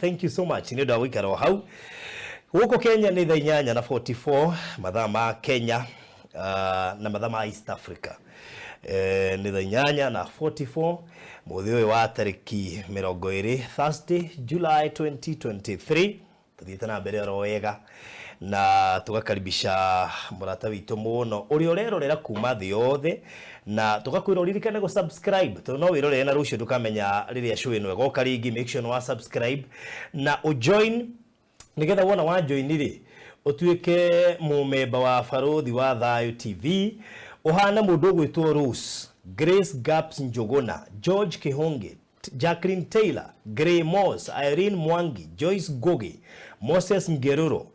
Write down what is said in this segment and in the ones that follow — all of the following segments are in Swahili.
Thank you so much. Nĩ ndawikara hau. Huko Kenya ni thaa 8:44 mathaa ma Kenya na mathaa ma East Africa. Ni thaa 8:44 muthio wa tariki 20 Thursday July 2023. Tuthiĩte na mbere oro wega na tugakaribisha murata witu muno uri urerorera kuma thĩ yothe na tugakwira uririkane go subscribe to no wirorere na rucio tukamenya riria show ino goka ringi. Make sure wa subscribe na ujoin nigetha wona wa join ri utuike mumemba wa Farodhi wa Thayo TV uhana mundu gwitwo Rose Grace Gaps Njogona George Kihonge Jacqueline Taylor Gray Moss Irene Mwangi Joyce Goge Moses Ngeruro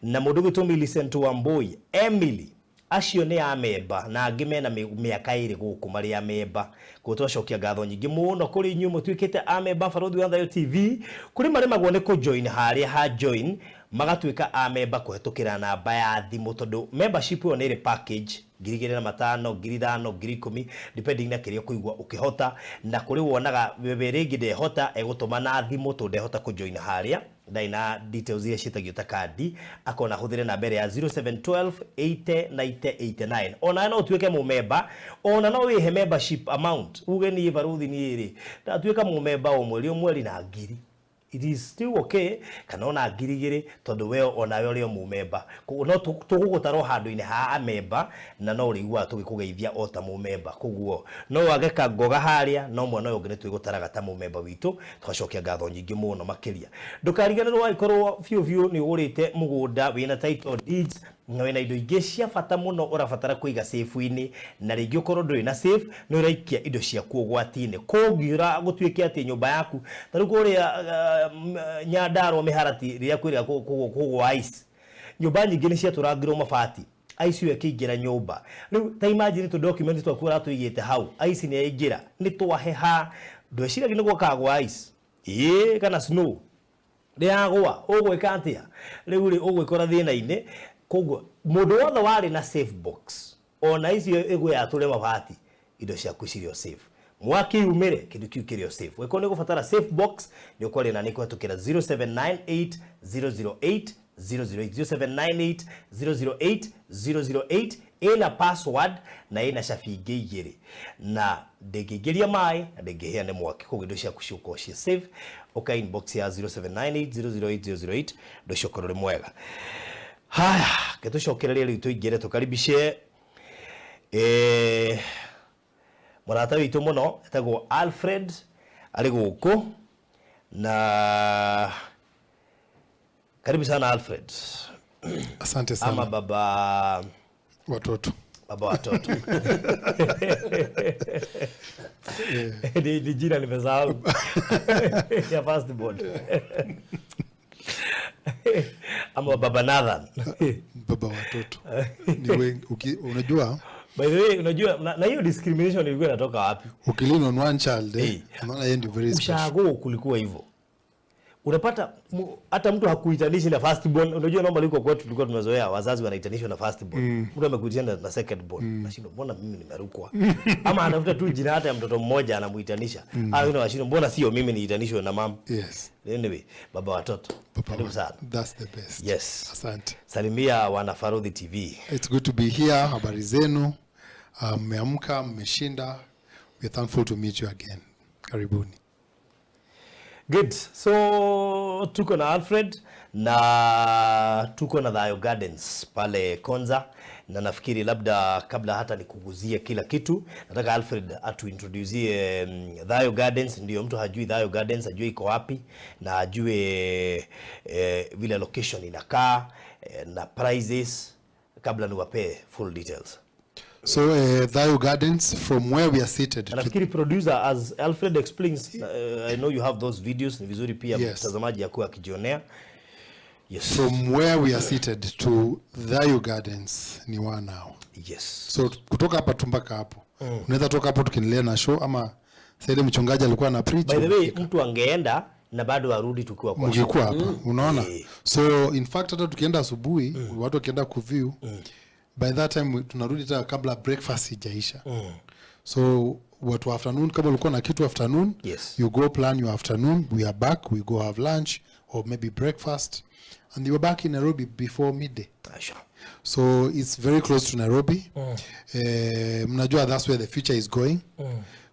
na mundu gwitwo Millicent Wambui Emily acio ni amemba na angimena miaka iri guku mari amemba gutwacokia ngatho nyingi muno kuri nyu mutwikite amemba Farodhi wa Thayo TV kuri mari magwo ni ku join haria ha join magatwika amemba kuhetukira namba ya thimu tondu membership yo ni ri package 2500 5000 depending na kiria kuigwa ukihota na kuri wonaga beberegi de hota egutuma na thimu tondu hota ku join haria ndaina details ya shitagio ta kandi akona huthire na mbere ya 0712 80 90 89 ona no tuweke mumemba ona no wihe membership amount uge ni Farodhi ni iri da tuweka mumemba o mweri na ngiri. It is still okay kana ona ngirigire tondu we ona yo rio mumemba no tugugutaro handu-ini ha amemba na no rigwa tugikugeithia o ta mumemba kuguo no wageka ngoga haria no mwana yo ngene twigutaraga ta mumemba witu tugacokia ngatho nyingi muno makiria ndukariganirwo waikorwo fiu ni urite mugunda wina title deeds na wena indo ingĩ cia bata muno urabatara kuiga safe-ini na ringi ukorwo nduri na safe no uraikia indo ciaku ugwati-ini kungiura gutwike ati nyumba yaku taru kuria Nyandarua miharati riria kwira kugwa ice nyumba nyingi ni ciaturangirwo mabati ice yo kingira nyumba riu ta imagine to document twaku tuigite hau ice ni yaingira ni twaheha ndweciragia ni gwakagwa ice kana snow riagwa ugwika atia riu ri ugwikora thina-ini koguo mundu wothe wari na safe box ona icio igwe ature mabati indo ciaku cirio safe mwaki umire kindu kiu kirio safe weko ni gufatara safe box ni ukwari na niko tukira 0798 008 008 008 008 ina password na ina shafingi igiri na ndegigeria mai na ndegehia ni mwaki koguo indo ciaku ciuko cia safe okay inbox ya 0798 008 008 ndo ciukorore mwega. Haya, ketucokereria ritu ingire tukaribishe murata witu muno etagwo Alfred ari guku na karibu sana Alfred. Asante sana. Ama baba watoto. Baba watoto. Ni jina nimesahau. Ya first born. Ama baba Nathan. Baba watoto. Ni wengi unajua? By the way, unajua na hiyo discrimination ilikuwa inatoka wapi? Ukilin on one child, maana yeye ndio very special. Ushago kulikuwa hivyo. Unapata hata mtu hakuitanishi na first born. Unajua naomba liko kwetu tulikuwa tumezoea wazazi wanaitanishwa na first born. Mtu amekuitana na second born. Nashindo mbona mimi nimerukwa? Ama anafuta tu jina hata ya mtoto mmoja anamuitanisha. Au yule washindo mbona sio mimi niitanishwe na mama? Yes. Anyway, baba watoto. Karibu sana. That's the best. Yes. Asante. Salimia wana Farodhi TV. It's good to be here. Habari zenu. Mmeamka, mmeshinda. We're thankful to meet you again. Karibuni. Good. So tuko na Alfred na tuko na Thayo Gardens pale Konza na nafikiri labda kabla hata nikuguzie kila kitu nataka Alfred atuintroduce Thayo Gardens. Ndio mtu hajui Thayo Gardens ajue iko wapi na ajue vile location inakaa na prices kabla niwape full details. So Thayo Gardens, from where we are seated. Nafikiri producer, as Alfred explains, I know you have those videos. Ni vizuri pia mtazamaji yakuwa akijionea. Yes. From where we are seated to Thayo Gardens ni 1 hour. Yes. So kutoka hapa tumbaka hapo. Unaweza toka hapo tukiendelea na show ama sasa mchungaji alikuwa na preach. By the way, mtu angeenda na bado arudi tukiwa kwa show. Mngekuwa hapa. Unaona? So in fact hata tukienda asubuhi, watu wakienda kuview by that time tunarudi hata kabla breakfast ijaisha. So what afternoon, kama ulikuwa na kitu afternoon, Yes. you go plan your afternoon, we are back, we go have lunch or maybe breakfast, and you are back in Nairobi before midday. Sure. So it's very close to Nairobi. Mnajua that's where the future is going.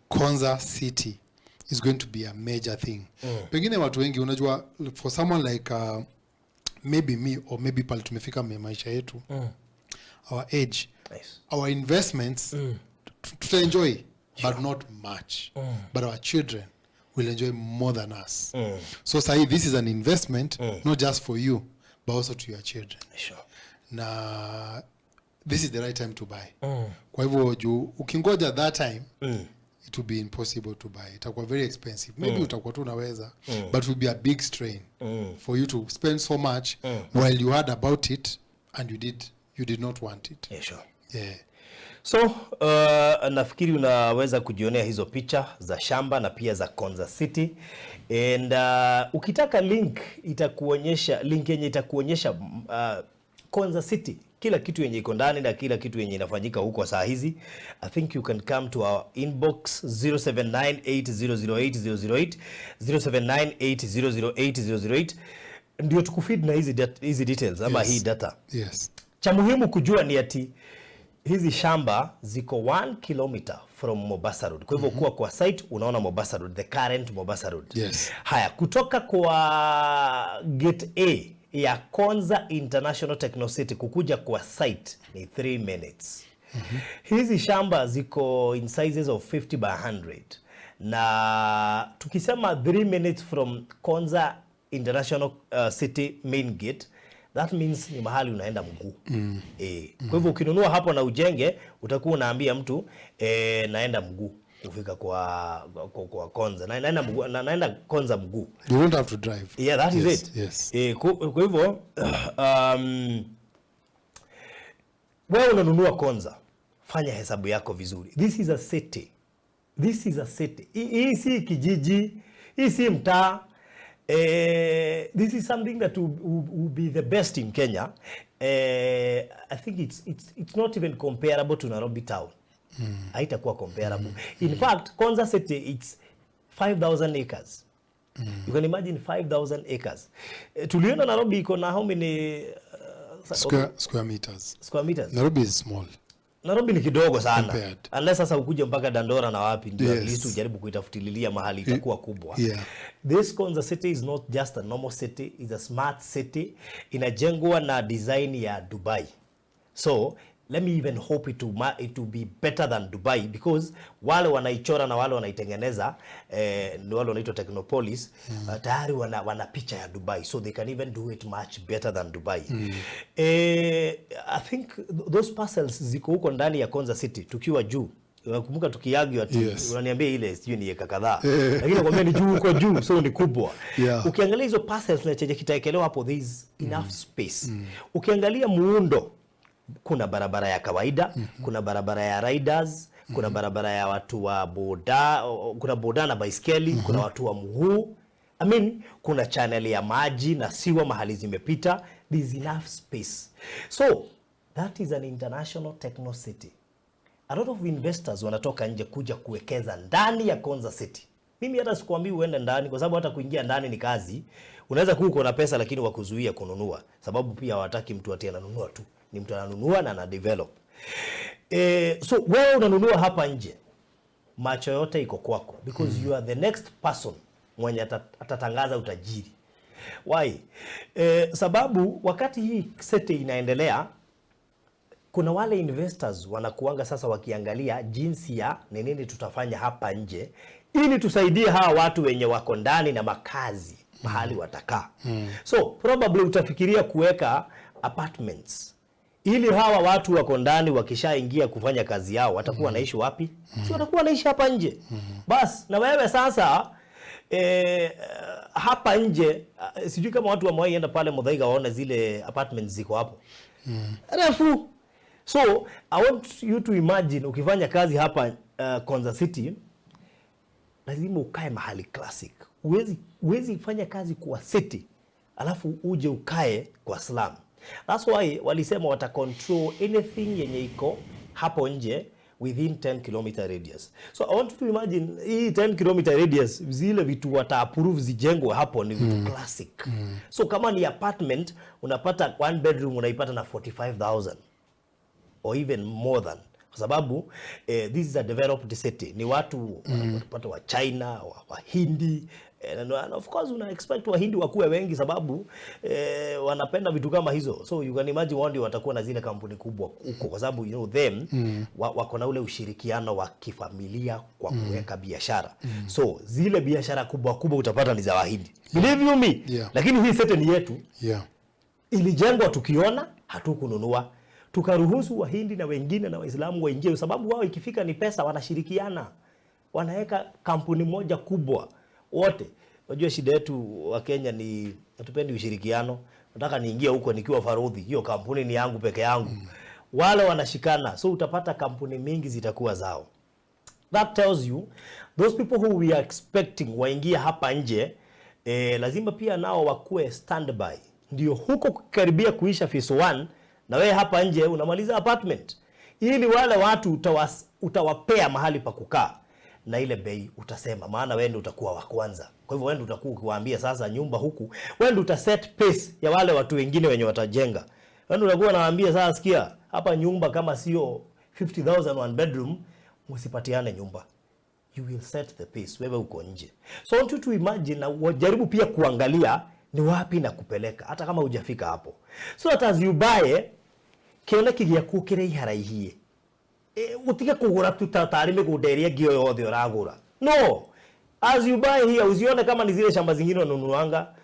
Konza City is going to be a major thing. Pengine watu wengi unajua, for someone like maybe me or maybe pale tumefika maisha yetu, our age, Nice. our investments to enjoy, but not much. But our children will enjoy more than us. So say this is an investment, not just for you, but also to your children. Sure. Na this is the right time to buy. Kwa hivyo juu ukingoja that time, it will be impossible to buy. Itakuwa very expensive. Maybe utakuwa tu unaweza, but it will be a big strain for you to spend so much while you heard about it and you did not want it. Yeah, sure. Yeah. So, nafikiri unaweza kujionea hizo picha za shamba na pia za Konza City. And ukitaka link yenye itakuonyesha Konza City, kila kitu yenye iko ndani na kila kitu yenye inafanyika huko saa hizi. I think you can come to our inbox 0798008008, 0798008008, ndio tukufeed na hizi details ama hii data. Yes. Cha muhimu kujua ni ati hizi shamba ziko 1 kilometer from Mombasa Road. Kwa hivyo kuwa kwa site unaona Mombasa Road, the current Mombasa Road. Yes. Haya, kutoka kwa gate A ya Konza International Techno City kukuja kwa site ni 3 minutes. Hizi shamba ziko in sizes of 50 by 100. Na tukisema 3 minutes from Konza International City main gate, that means ni mahali unaenda mguu. Kwa hivyo ukinunua hapo na ujenge, utakuwa unaambia mtu naenda mguu kufika kwa Konza. Naenda Konza mguu. You don't have to drive. Yeah, that is it. Yes. Kwa hivyo wewe unanunua Konza, fanya hesabu yako vizuri. This is a city. Hii si kijiji, hii si mtaa. This is something that will be the best in Kenya. I think it's not even comparable to Nairobi town. Haitakuwa comparable. In fact, Konza City, it's 5,000 acres. You can imagine 5,000 acres. Tuliona Nairobi iko na how many Square meters. Square meters. Nairobi is small. Nairobi ni kidogo sana. Compared. Unless sasa ukuje mpaka Dandora na wapi ndio Yes. at least ujaribu kuitafutililia mahali itakuwa kubwa. Yeah. This Konza City is not just a normal city, it's a smart city. Inajengwa na design ya Dubai. So, let me even hope it will be better than Dubai, because wale wanaichora na wale wanaitengeneza ni wale wanaitwa Technopolis, tayari wana picha ya Dubai, so they can even do it much better than Dubai. I think those parcels ziko huko ndani ya Konza City tukiwa juu. Unakumbuka tukiagio ati unaniambia ile sijui ni eka kadhaa. Lakini nakwambia ni juu huko juu, so ni kubwa. Ukiangalia hizo parcels na chenye kitaekelewa hapo, there is enough space. Ukiangalia muundo, kuna barabara ya kawaida, kuna barabara ya riders, kuna barabara ya watu wa boda, kuna boda na baiskeli, kuna watu wa mguu. I mean, kuna channel ya maji na siwa mahali zimepita. There is enough space. So, that is an international techno city. A lot of investors wanatoka nje kuja kuwekeza ndani ya Konza City. Mimi hata sikuambii uende ndani, kwa sababu hata kuingia ndani ni kazi. Unaweza kuwa uko na pesa lakini wakuzuia kununua, sababu pia hawataki mtu ati ananunua tu. Ni mtu ananunua na ana develop. So wewe unanunua hapa nje, macho yote iko kwako, because you are the next person mwenye atatangaza utajiri. Why? Sababu wakati hii sete inaendelea, kuna wale investors wanakuanga sasa wakiangalia jinsi ya nini tutafanya hapa nje ili tusaidie hawa watu wenye wako ndani na makazi mahali watakaa. So probably utafikiria kuweka apartments ili hawa watu wako ndani wakishaingia kufanya kazi yao watakuwa wanaishi wapi? Si watakuwa wanaishi hapa nje. Bas, na wewe sasa hapa nje sijui kama watu wamewahi enda pale Muthaiga waone zile apartments ziko hapo. Refu. So, I want you to imagine ukifanya kazi hapa Konza City, lazima ukae mahali classic. Uwezi fanya kazi kwa city, alafu uje ukae kwa slum. That's why walisema wata control anything yenye iko hapo nje, within 10 kilometer radius. So I want you to imagine hii 10 kilometer radius, zile vitu wata approve zijengwe hapo ni vitu classic. So kama ni apartment unapata 1 bedroom unaipata na 45,000 or even more than, kwa sababu this is a developed city. Ni watu wanapata wa China, wa Hindi, and of course una expect wa Hindi wakuwe wengi sababu wanapenda vitu kama hizo. So you can imagine wao watakuwa na zile kampuni kubwa huko, kwa sababu you know them wako na ule ushirikiano wa kifamilia kwa kuweka biashara. So zile biashara kubwa kubwa utapata ni za Wahindi. Believe you me. Lakini hii city ni yetu. Ilijengwa tukiona hatukununua. Tukaruhusu Wahindi na wengine na Waislamu waingie, sababu wao ikifika ni pesa wanashirikiana. Wanaweka kampuni moja kubwa wote. Unajua shida yetu wa Kenya ni hatupendi ushirikiano. Nataka niingie huko nikiwa farudhi, hiyo kampuni ni yangu peke yangu. Wale wanashikana, so utapata kampuni mingi zitakuwa zao. That tells you those people who we are expecting waingie hapa nje, lazima pia nao wakuwe standby. Ndio huko kukaribia kuisha phase 1 na wewe hapa nje unamaliza apartment, ili wale watu utawapea mahali pa kukaa na ile bei utasema, maana wewe ndio utakuwa wa kwanza. Kwa hivyo wewe ndio utakuwa ukiwaambia sasa nyumba huku, wewe ndio utaset pace ya wale watu wengine wenye watajenga. Wewe ndio utakuwa unawaambia sasa, sikia hapa nyumba kama sio 50,000 one bedroom msipatiane nyumba. You will set the pace, wewe uko nje. So I want you to imagine na wajaribu pia kuangalia ni wapi na kupeleka hata kama hujafika hapo. So that as you buy kiona kigia kukire iharaihiye, utige kugura tutatari miguderia gio yothe uragura. No, as you buy here usione kama ni zile shamba zingine unanunuanga,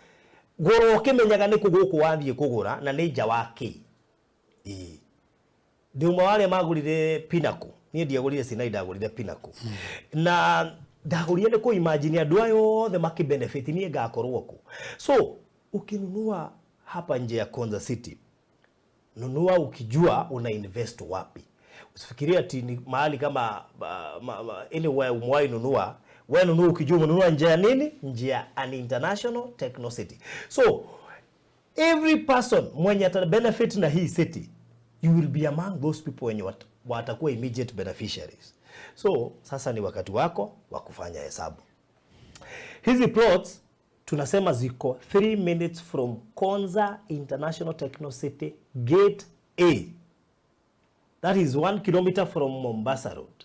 goro kimenyaga ni kuguku wathie kugura na ni nja wake. Ndio wale magurire Pinnacle, nie ndiagurire Sinai, ndagurire Pinnacle. Na ndagurire ni ku imagine andu ayo the market benefit nie ngakorwo ku. So ukinunua hapa nje ya Konza City, nunua ukijua una invest wapi. Usifikirie ati ni mahali kama anywhere umwai nunua. Wewe nunua ukijua ununua nje ya nini? Nje ya an international techno city. So every person mwenye ata benefit na hii city, you will be among those people when you watakuwa immediate beneficiaries. So sasa ni wakati wako wa kufanya hesabu. Hizi plots tunasema ziko 3 minutes from Konza International Techno City Gate A. That is 1 kilometer from Mombasa Road.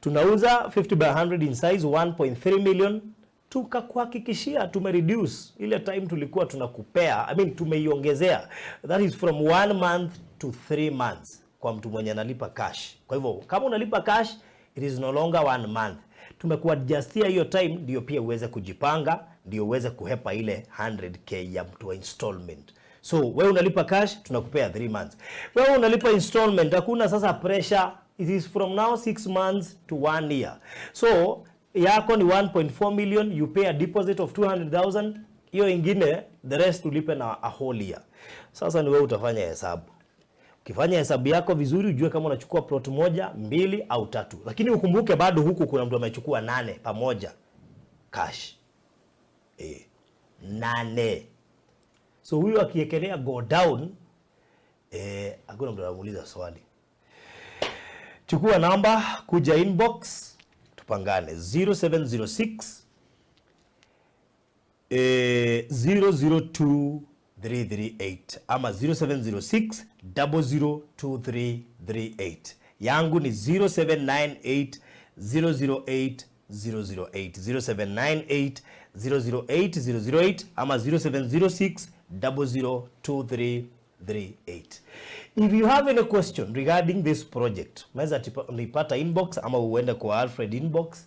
Tunauza 50 by 100 in size, 1.3 million. Tukakuhakikishia tumereduce ile time tulikuwa tunakupea, tumeiongezea. That is from 1 month to 3 months kwa mtu mwenye analipa cash. Kwa hivyo kama unalipa cash, it is no longer 1 month. Tumekuadjustia hiyo time ndio pia uweze kujipanga, ndio uweze kuhepa ile 100k ya mtu wa installment. So wewe unalipa cash, tunakupea 3 months. Wewe unalipa installment, hakuna sasa pressure. It is from now 6 months to 1 year. So yako ni 1.4 million, you pay a deposit of 200,000, hiyo ingine the rest ulipe na a whole year. Sasa ni wewe utafanya hesabu. Ukifanya hesabu yako vizuri, ujue kama unachukua plot moja, 2 au 3. Lakini ukumbuke bado huku kuna mtu amechukua 8 pamoja cash. 8. So huyo akiekelea go down, hakuna mtu anamuuliza swali. Chukua namba, kuja inbox, tupangane 0706 002338 ama 0706 002338. Yangu ni 0798 008 008 0798 008 008 ama 0706 002338. If you have any question regarding this project, unaweza nipata inbox ama uende kwa Alfred inbox.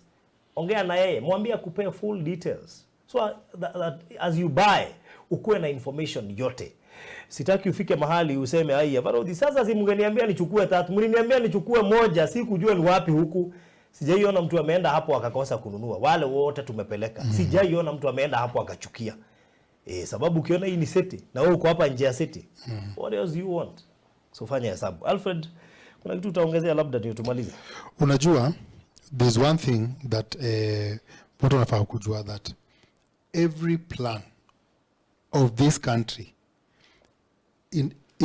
Ongea na yeye, mwambie akupee full details. So that as you buy, ukuwe na information yote. Sitaki ufike mahali useme haya, bado sasa si mngeniambia nichukue 3, mliniambia nichukue moja, sikujua ni wapi huku. Sijaiona mtu ameenda hapo akakosa kununua. Wale wote tumepeleka. Sijaiona mtu ameenda hapo akachukia. Sababu ukiona hii ni city na wewe uko hapa nje ya city, what else you want? So fanya hesabu. Alfred, kuna kitu utaongezea labda ndio tumalize? Unajua, there's one thing that watu wanafaa kujua, that every plan of this country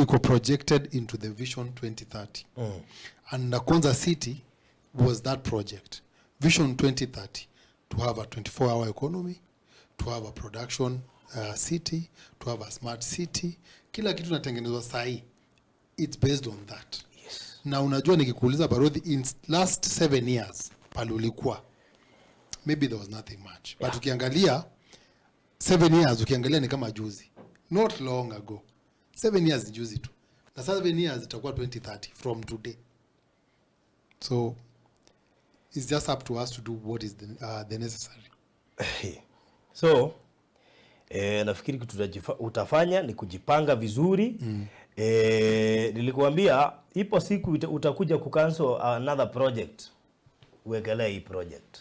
iko projected into the Vision 2030. And the Konza City was that project. Vision 2030, to have a 24-hour economy, to have a production city, to have a smart city. Kila kitu natengenezwa sahi. It's based on that. Yes. Na unajua nikikuuliza Barodhi, in last 7 years palulikuwa, maybe there was nothing much. But ukiangalia 7 years, ukiangalia ni kama juzi. Not long ago. 7 years ni juzi tu. Na 7 years itakuwa 2030 from today. So it's just up to us to do what is the necessary. So nafikiri utafanya ni kujipanga vizuri. Nilikuambia ipo siku utakuja kucancel another project. Uwekelee hii project.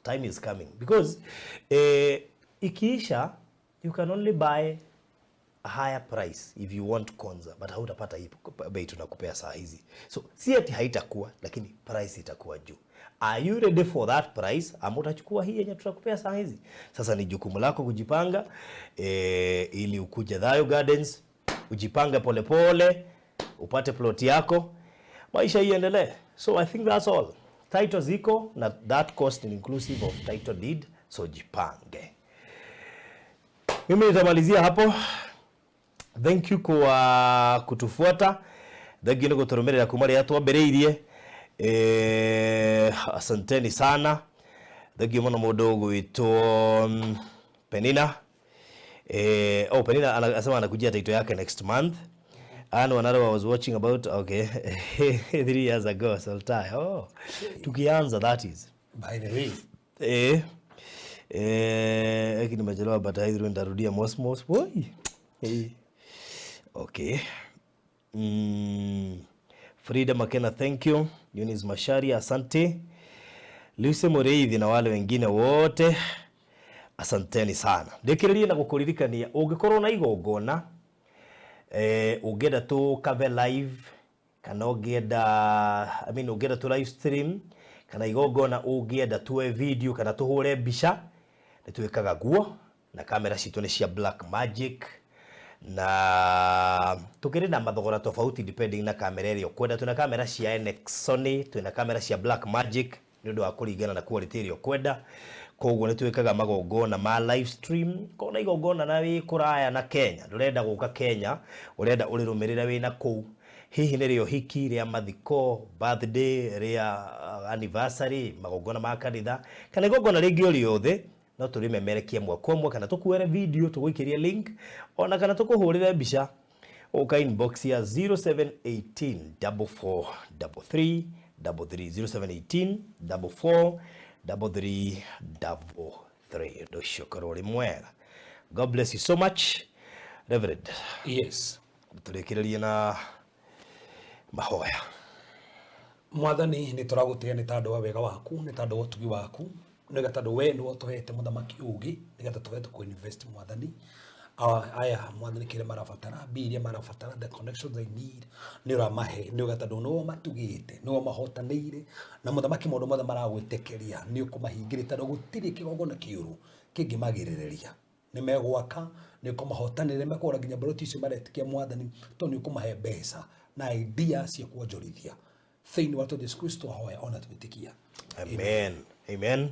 Time is coming because ikiisha you can only buy a higher price if you want Konza, but hautapata hii bei tunakupea saa hizi. So si ati haitakuwa, lakini price itakuwa juu. Are you ready for that price? Ama utachukua hii yenye tutakupea saa hizi? Sasa ni jukumu lako kujipanga ili ukuje Dhayo Gardens, ujipange pole pole, upate plot yako, maisha iendelee. So I think that's all. Title ziko na that cost is inclusive of title deed, so jipange. Mimi nitamalizia hapo. Thank you kwa kutufuata. Thank you kwa kuturumelea kumari ya tuamberirie. Asanteni sana. Thank you mwana mdogo wito Penina. Penina anasema anakujia title yake next month. And another I was watching about 3 years ago Sultai. Tukianza that is. By the way. Lakini nimechelewa but hizo nitarudia mosmos. Boy. Okay. Frida Makena, thank you. Eunice Mashari, asante. Lucy Moreithi na wale wengine wote, asanteni sana. Ndikiririe na gukuririkania ungikorwo na igongona ungenda tu kave live kana ungenda ungenda tu live stream kana igongona ungenda tu video kana tuhure mbica nitwikaga guo na kamera citu ni cia Black Magic na tukiri na mathogora tofauti depending na kamera ĩrĩa kwenda. Tuna kamera cia Nexon, tuna kamera cia Black Magic nĩ ũndũ wa kũringana na quality ĩrĩa kwenda. Koguo nĩ twĩkaga magongona ma live stream. Kona igongona na wĩ kũraya na Kenya, ndũrenda gũka Kenya, ũrenda ũrĩrũmĩrĩra wĩ na kũu. Hihi nĩ rĩo hiki rĩa mathiko, birthday, rĩa anniversary, magongona ma kanitha, kana igongona rĩngĩ o rĩothe, no tũrĩmemerekie mwaka ũmwe kana tũkuere video tũgũikĩria link ona kana tũkũhũrĩre mbica ũka inbox ya 0718 4433 0718 4433 ndocio korwo ri mwega. God bless you so much Reverend. Yes. Tũrĩkĩrĩrie na mahoya. Mwathani nĩ tũragũtĩĩa nĩ tondũ wa wega waku, nĩ tondũ wa ũtugi waku, nĩ gatandũ we nĩ wotohete mũthamaki ũgi, nĩ gatandũ tũgete ku invest Mwathani. Aya Mwathani kile marabatara biria marabatara the connections they need nĩ ũramahe, nĩ gatandũ no matugĩte, no mahotanĩire na mũthamaki mũndũ mothe maragwĩtĩkĩria nĩ ũkũmahingĩrĩte tondũ gũtirĩ kĩgongona kĩũru kĩngĩmagĩrĩrĩria. Nĩ megwaka, nĩ ũkũmahotanĩre, mekora nginya baroti icio maretikia Mwathani tondũ nĩ ũkũmahe mbeca na idea cia kuonjorithia thĩinĩ wa Yesu Kristo hoya ona twĩtĩkia. Amen. Amen.